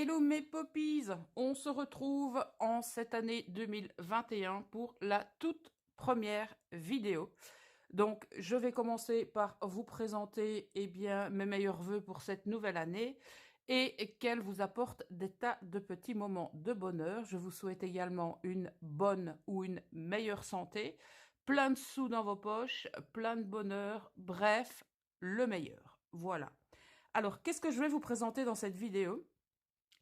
Hello mes poppies, on se retrouve en cette année 2021 pour la toute première vidéo. Donc je vais commencer par vous présenter mes meilleurs vœux pour cette nouvelle année et qu'elle vous apporte des tas de petits moments de bonheur. Je vous souhaite également une bonne ou une meilleure santé, plein de sous dans vos poches, plein de bonheur, bref, le meilleur. Voilà. Alors, qu'est-ce que je vais vous présenter dans cette vidéo ?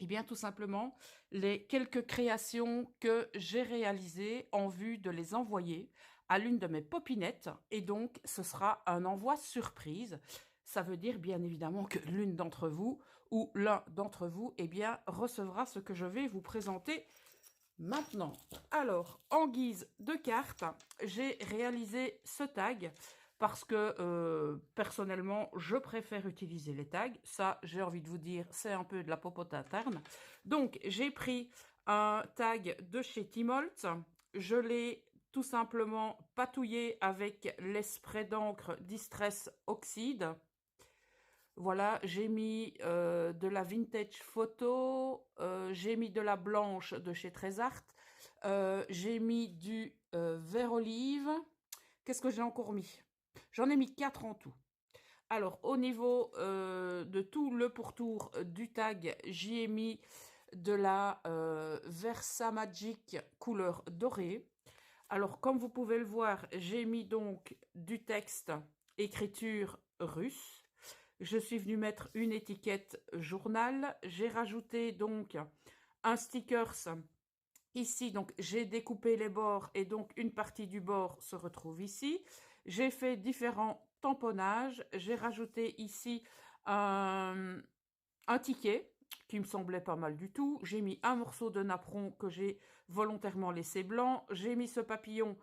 Eh bien, tout simplement, les quelques créations que j'ai réalisées en vue de les envoyer à l'une de mes popinettes. Et donc, ce sera un envoi surprise. Ça veut dire, bien évidemment, que l'une d'entre vous ou l'un d'entre vous, recevra ce que je vais vous présenter maintenant. Alors, en guise de carte, j'ai réalisé ce tag parce que personnellement, je préfère utiliser les tags. Ça, j'ai envie de vous dire, c'est un peu de la popote interne. Donc, j'ai pris un tag de chez Timolt. Je l'ai tout simplement patouillé avec les sprays d'encre Distress Oxide. Voilà, j'ai mis de la vintage photo, j'ai mis de la blanche de chez Trésart, j'ai mis du vert olive. Qu'est-ce que j'ai encore mis? J'en ai mis 4 en tout. Alors, au niveau de tout le pourtour du tag, j'y ai mis de la Versa Magic couleur dorée. Alors, comme vous pouvez le voir, j'ai mis donc du texte écriture russe. Je suis venue mettre une étiquette journal. J'ai rajouté donc un stickers ici. Donc, j'ai découpé les bords et donc une partie du bord se retrouve ici. J'ai fait différents tamponnages. J'ai rajouté ici un ticket qui me semblait pas mal du tout. J'ai mis un morceau de napperon que j'ai volontairement laissé blanc. J'ai mis ce papillon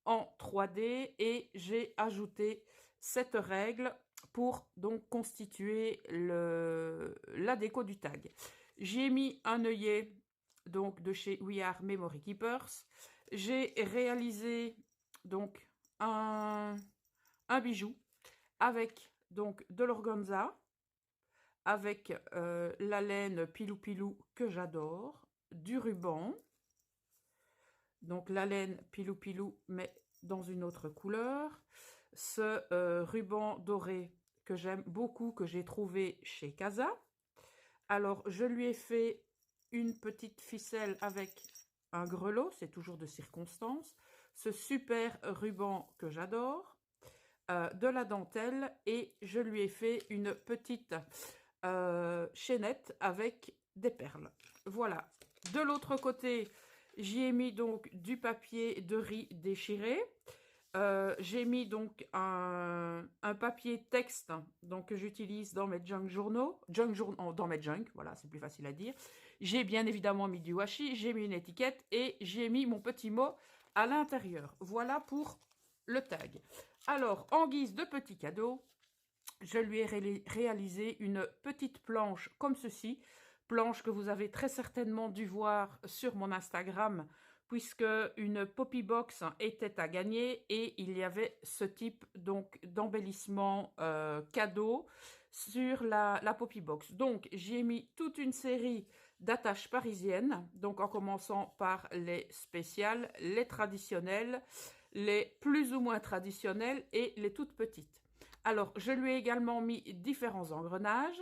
en 3D et j'ai ajouté cette règle pour donc constituer la déco du tag. J'ai mis un œillet donc de chez We Are Memory Keepers. J'ai réalisé donc un bijou avec donc de l'organza, avec la laine pilou pilou que j'adore, du ruban, donc la laine pilou pilou mais dans une autre couleur, ce ruban doré que j'aime beaucoup, que j'ai trouvé chez Casa. Alors je lui ai fait une petite ficelle avec un grelot, c'est toujours de circonstance, ce super ruban que j'adore, de la dentelle, et je lui ai fait une petite chaînette avec des perles. Voilà. De l'autre côté, j'y ai mis donc du papier de riz déchiré. J'ai mis donc un papier texte donc, que j'utilise dans mes junk journaux, dans mes junk, voilà, c'est plus facile à dire. J'ai bien évidemment mis du washi, j'ai mis une étiquette et j'ai mis mon petit mot à l'intérieur. Voilà pour le tag. Alors, en guise de petit cadeau, je lui ai réalisé une petite planche comme ceci, planche que vous avez très certainement dû voir sur mon Instagram, puisque une Poppy Box était à gagner et il y avait ce type donc d'embellissement cadeau sur la Poppy Box. Donc j'y ai mis toute une série d'attaches parisiennes, donc en commençant par les spéciales, les traditionnelles, les plus ou moins traditionnelles et les toutes petites. Alors, je lui ai également mis différents engrenages.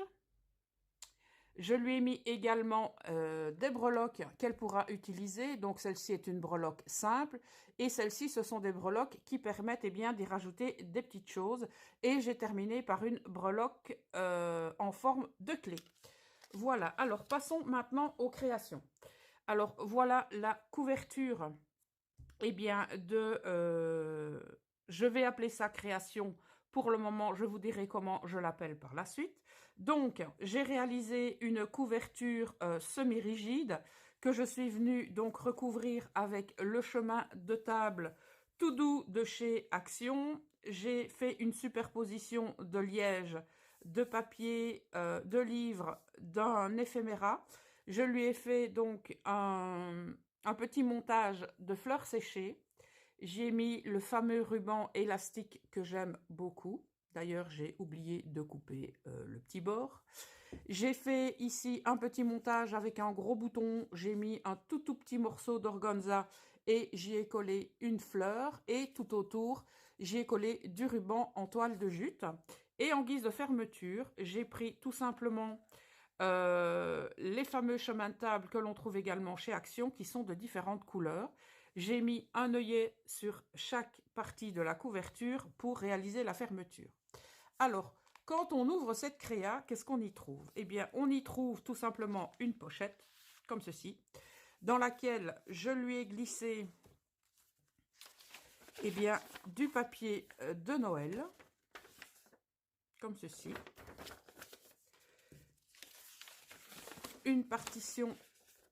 Je lui ai mis également des breloques qu'elle pourra utiliser. Donc, celle-ci est une breloque simple. Et celle-ci, ce sont des breloques qui permettent d'y rajouter des petites choses. Et j'ai terminé par une breloque en forme de clé. Voilà. Alors, passons maintenant aux créations. Alors, voilà la couverture je vais appeler ça création. Pour le moment, je vous dirai comment je l'appelle par la suite. Donc, j'ai réalisé une couverture semi-rigide que je suis venue donc recouvrir avec le chemin de table tout doux de chez Action. J'ai fait une superposition de liège, de papier, de livre, d'un éphéméra. Je lui ai fait donc un petit montage de fleurs séchées. J'ai mis le fameux ruban élastique que j'aime beaucoup. D'ailleurs, j'ai oublié de couper le petit bord. J'ai fait ici un petit montage avec un gros bouton. J'ai mis un tout petit morceau d'organza et j'y ai collé une fleur. Et tout autour, j'y ai collé du ruban en toile de jute. Et en guise de fermeture, j'ai pris tout simplement les fameux chemins de table que l'on trouve également chez Action, qui sont de différentes couleurs. J'ai mis un œillet sur chaque partie de la couverture pour réaliser la fermeture. Alors, quand on ouvre cette créa, qu'est-ce qu'on y trouve? Eh bien, on y trouve tout simplement une pochette, comme ceci, dans laquelle je lui ai glissé eh bien, du papier de Noël, comme ceci. Une partition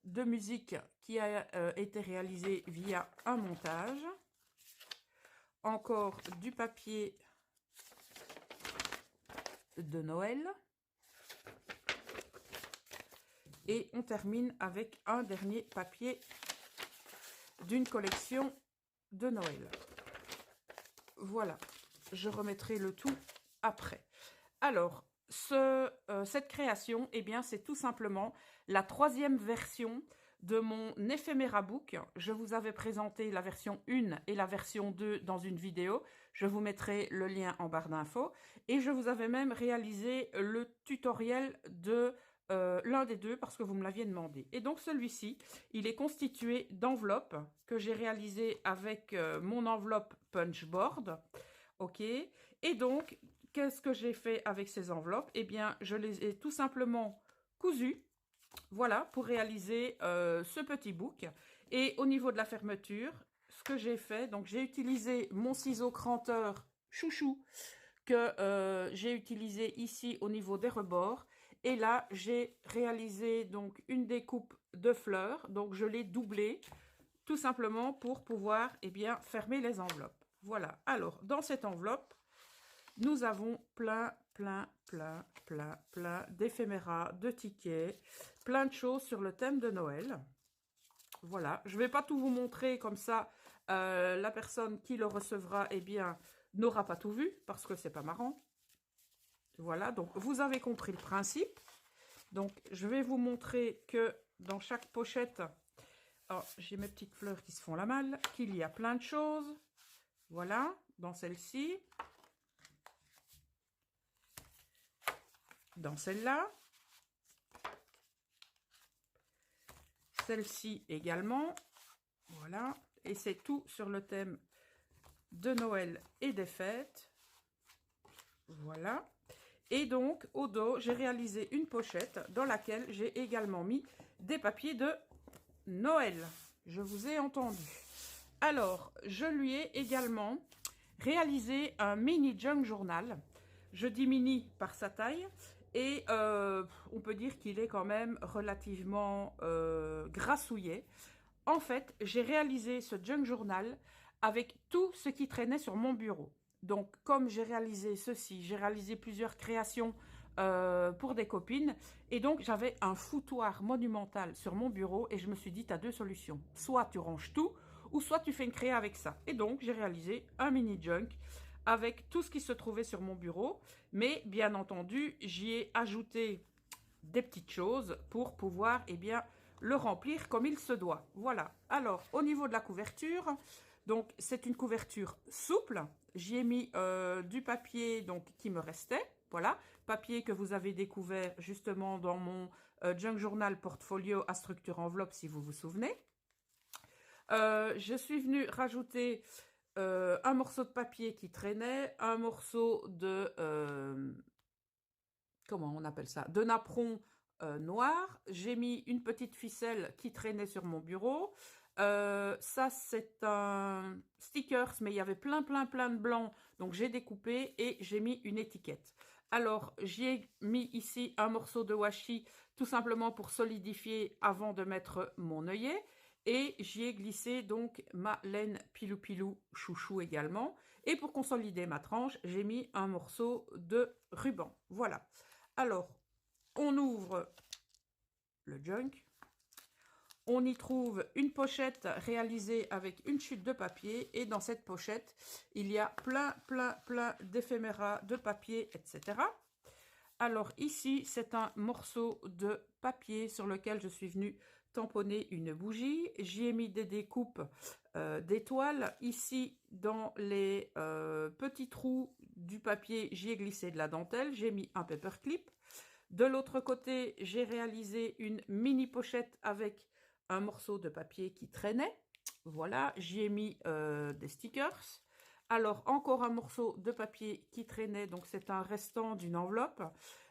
de musique qui a été réalisée via un montage. Encore du papier de Noël. Et on termine avec un dernier papier d'une collection de Noël. Voilà, je remettrai le tout après. Alors, cette création, eh bien, c'est tout simplement la 3e version de mon Ephemera Book. Je vous avais présenté la version 1 et la version 2 dans une vidéo. Je vous mettrai le lien en barre d'infos. Et je vous avais même réalisé le tutoriel de l'un des deux parce que vous me l'aviez demandé. Et donc celui-ci, il est constitué d'enveloppes que j'ai réalisées avec mon enveloppe Punchboard. Ok. Et donc, qu'est-ce que j'ai fait avec ces enveloppes? Eh bien, je les ai tout simplement cousues. Voilà, pour réaliser ce petit book. Et au niveau de la fermeture, ce que j'ai fait, donc j'ai utilisé mon ciseau cranteur chouchou que j'ai utilisé ici au niveau des rebords. Et là, j'ai réalisé donc une découpe de fleurs. Donc, je l'ai doublé tout simplement pour pouvoir eh bien, fermer les enveloppes. Voilà. Alors, dans cette enveloppe, nous avons plein d'éphéméras, de tickets, plein de choses sur le thème de Noël. Voilà, je ne vais pas tout vous montrer comme ça. La personne qui le recevra, eh bien, n'aura pas tout vu parce que c'est pas marrant. Voilà, donc vous avez compris le principe. Donc, je vais vous montrer que dans chaque pochette, j'ai mes petites fleurs qui se font la malle, qu'il y a plein de choses. Voilà, dans celle-ci. Dans celle-là, celle-ci également, voilà, et c'est tout sur le thème de Noël et des fêtes, voilà. Et donc, au dos, j'ai réalisé une pochette dans laquelle j'ai également mis des papiers de Noël. Je vous ai entendu. Alors, je lui ai également réalisé un mini junk journal. Je dis mini par sa taille. Et on peut dire qu'il est quand même relativement grassouillet. En fait, j'ai réalisé ce junk journal avec tout ce qui traînait sur mon bureau. Donc, comme j'ai réalisé ceci, j'ai réalisé plusieurs créations pour des copines. Et donc, j'avais un foutoir monumental sur mon bureau et je me suis dit, tu as deux solutions. Soit tu ranges tout, ou soit tu fais une créa avec ça. Et donc, j'ai réalisé un mini junk avec tout ce qui se trouvait sur mon bureau. Mais bien entendu, j'y ai ajouté des petites choses pour pouvoir eh bien, le remplir comme il se doit. Voilà. Alors, au niveau de la couverture, donc c'est une couverture souple. J'y ai mis du papier donc, qui me restait. Voilà. Papier que vous avez découvert justement dans mon junk journal portfolio à structure enveloppe, si vous vous souvenez. Je suis venue rajouter un morceau de papier qui traînait, un morceau de, comment on appelle ça, de napperon noir. J'ai mis une petite ficelle qui traînait sur mon bureau. Ça, c'est un stickers, mais il y avait plein de blanc. Donc, j'ai découpé et j'ai mis une étiquette. Alors, j'y ai mis ici un morceau de washi, tout simplement pour solidifier avant de mettre mon œillet. Et j'y ai glissé donc ma laine pilou pilou chouchou également. Et pour consolider ma tranche, j'ai mis un morceau de ruban. Voilà. Alors, on ouvre le junk. On y trouve une pochette réalisée avec une chute de papier. Et dans cette pochette, il y a plein d'éphéméras, de papier, etc. Alors ici, c'est un morceau de papier sur lequel je suis venue tamponner une bougie. J'y ai mis des découpes d'étoiles. Ici, dans les petits trous du papier, j'y ai glissé de la dentelle. J'ai mis un paperclip. De l'autre côté, j'ai réalisé une mini pochette avec un morceau de papier qui traînait. Voilà, j'y ai mis des stickers. Alors, encore un morceau de papier qui traînait, donc c'est un restant d'une enveloppe.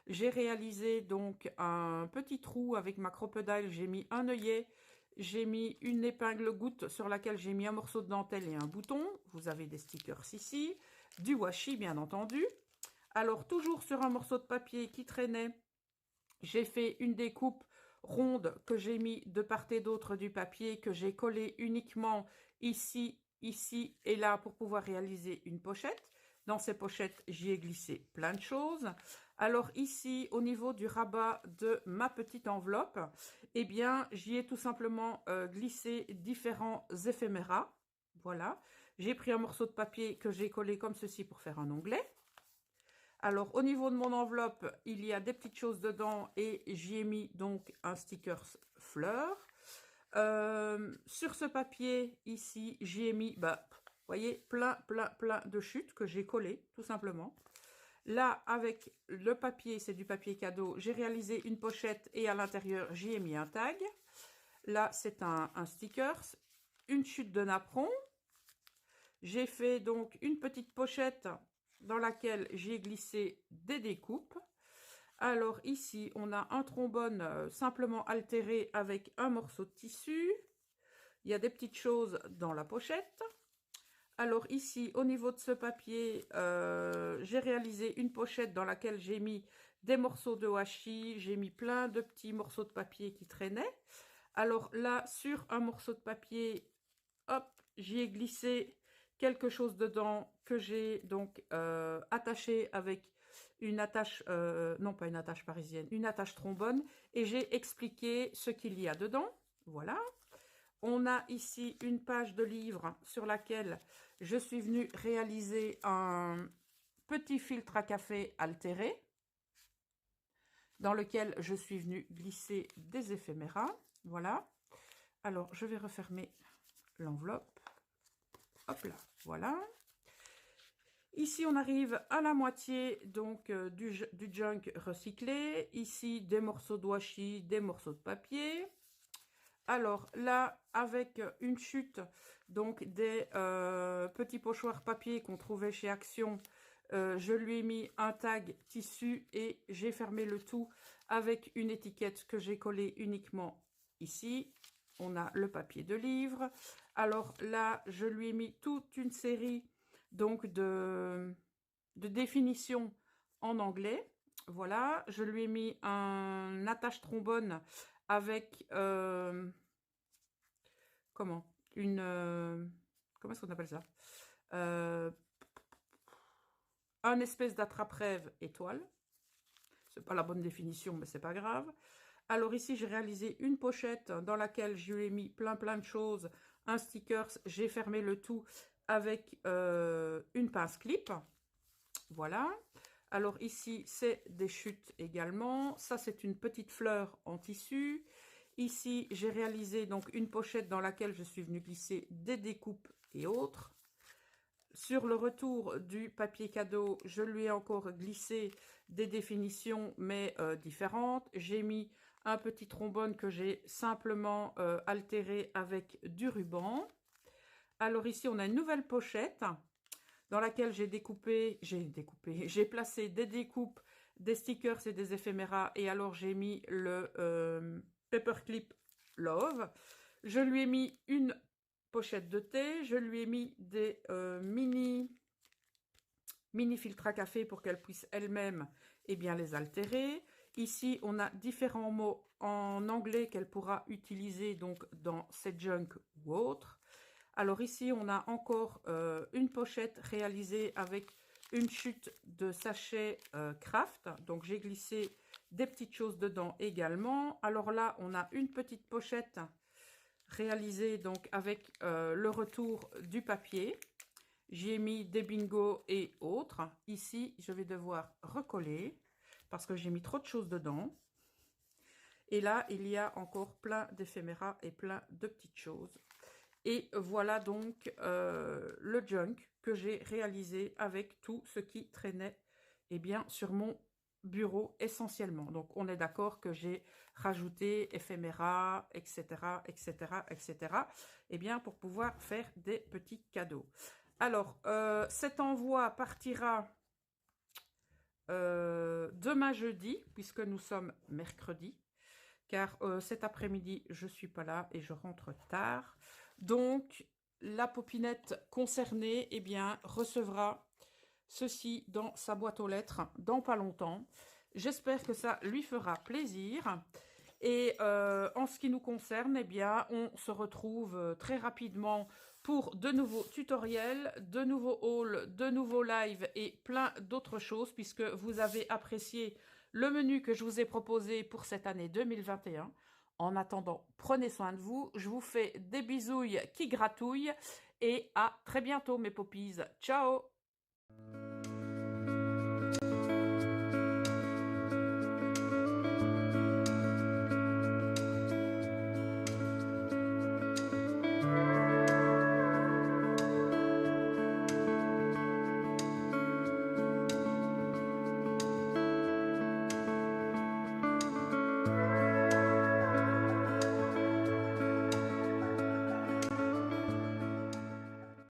J'ai réalisé donc un petit trou avec ma crocodile, j'ai mis un œillet, j'ai mis une épingle goutte sur laquelle j'ai mis un morceau de dentelle et un bouton. Vous avez des stickers ici, du washi bien entendu. Alors, toujours sur un morceau de papier qui traînait, j'ai fait une découpe ronde que j'ai mis de part et d'autre du papier, que j'ai collé uniquement ici, ici et là pour pouvoir réaliser une pochette. Dans ces pochettes, j'y ai glissé plein de choses. Alors ici, au niveau du rabat de ma petite enveloppe, eh bien, j'y ai tout simplement glissé différents éphéméras. Voilà. J'ai pris un morceau de papier que j'ai collé comme ceci pour faire un onglet. Alors, au niveau de mon enveloppe, il y a des petites choses dedans et j'y ai mis donc un sticker fleur. Sur ce papier, ici, j'y ai mis, vous voyez, plein de chutes que j'ai collées, tout simplement. Là, avec le papier, c'est du papier cadeau, j'ai réalisé une pochette et à l'intérieur, j'y ai mis un tag. Là, c'est un sticker, une chute de napperon. J'ai fait donc une petite pochette dans laquelle j'ai glissé des découpes. Alors ici, on a un trombone simplement altéré avec un morceau de tissu. Il y a des petites choses dans la pochette. Alors ici, au niveau de ce papier, j'ai réalisé une pochette dans laquelle j'ai mis des morceaux de washi. J'ai mis plein de petits morceaux de papier qui traînaient. Alors là, sur un morceau de papier, hop, j'y ai glissé quelque chose dedans que j'ai donc attaché avec une attache, non pas une attache parisienne, une attache trombone, et j'ai expliqué ce qu'il y a dedans. Voilà. On a ici une page de livre sur laquelle je suis venue réaliser un petit filtre à café altéré, dans lequel je suis venue glisser des éphéméras. Voilà. Alors, je vais refermer l'enveloppe. Hop là, voilà. Ici, on arrive à la moitié donc du junk recyclé. Ici, des morceaux de washi, des morceaux de papier. Alors là, avec une chute, donc des petits pochoirs papier qu'on trouvait chez Action, je lui ai mis un tag tissu et j'ai fermé le tout avec une étiquette que j'ai collée uniquement ici. On a le papier de livre. Alors là, je lui ai mis toute une série donc de définitions en anglais. Voilà, je lui ai mis un attache trombone avec comment est-ce qu'on appelle ça, un espèce d'attrape-rêve étoile. C'est pas la bonne définition, mais c'est pas grave. Alors ici, j'ai réalisé une pochette dans laquelle je lui ai mis plein de choses, un sticker, j'ai fermé le tout avec une pince clip. Voilà. Alors ici, c'est des chutes également. Ça, c'est une petite fleur en tissu. Ici, j'ai réalisé donc une pochette dans laquelle je suis venue glisser des découpes et autres. Sur le retour du papier cadeau, je lui ai encore glissé des définitions, mais différentes. J'ai mis un petit trombone que j'ai simplement altéré avec du ruban. Alors ici, on a une nouvelle pochette dans laquelle j'ai placé des découpes, des stickers et des éphéméras. Et alors, j'ai mis le Paperclip Love. Je lui ai mis une pochette de thé. Je lui ai mis des mini filtres à café pour qu'elle puisse elle-même les altérer. Ici, on a différents mots en anglais qu'elle pourra utiliser donc dans cette junk ou autre. Alors ici, on a encore une pochette réalisée avec une chute de sachet craft. Donc, j'ai glissé des petites choses dedans également. Alors là, on a une petite pochette réalisée donc avec le retour du papier. J'y ai mis des bingos et autres. Ici, je vais devoir recoller parce que j'ai mis trop de choses dedans. Et là, il y a encore plein d'éphéméras et plein de petites choses. Et voilà donc le junk que j'ai réalisé avec tout ce qui traînait eh bien, sur mon bureau essentiellement. Donc on est d'accord que j'ai rajouté éphéméras, etc., etc., etc., eh bien, pour pouvoir faire des petits cadeaux. Alors, cet envoi partira demain jeudi, puisque nous sommes mercredi, car cet après-midi, je ne suis pas là et je rentre tard. Donc, la popinette concernée, eh bien, recevra ceci dans sa boîte aux lettres dans pas longtemps. J'espère que ça lui fera plaisir. Et en ce qui nous concerne, eh bien, on se retrouve très rapidement pour de nouveaux tutoriels, de nouveaux hauls, de nouveaux lives et plein d'autres choses, puisque vous avez apprécié le menu que je vous ai proposé pour cette année 2021. En attendant, prenez soin de vous. Je vous fais des bisouilles qui gratouillent et à très bientôt mes poppies. Ciao!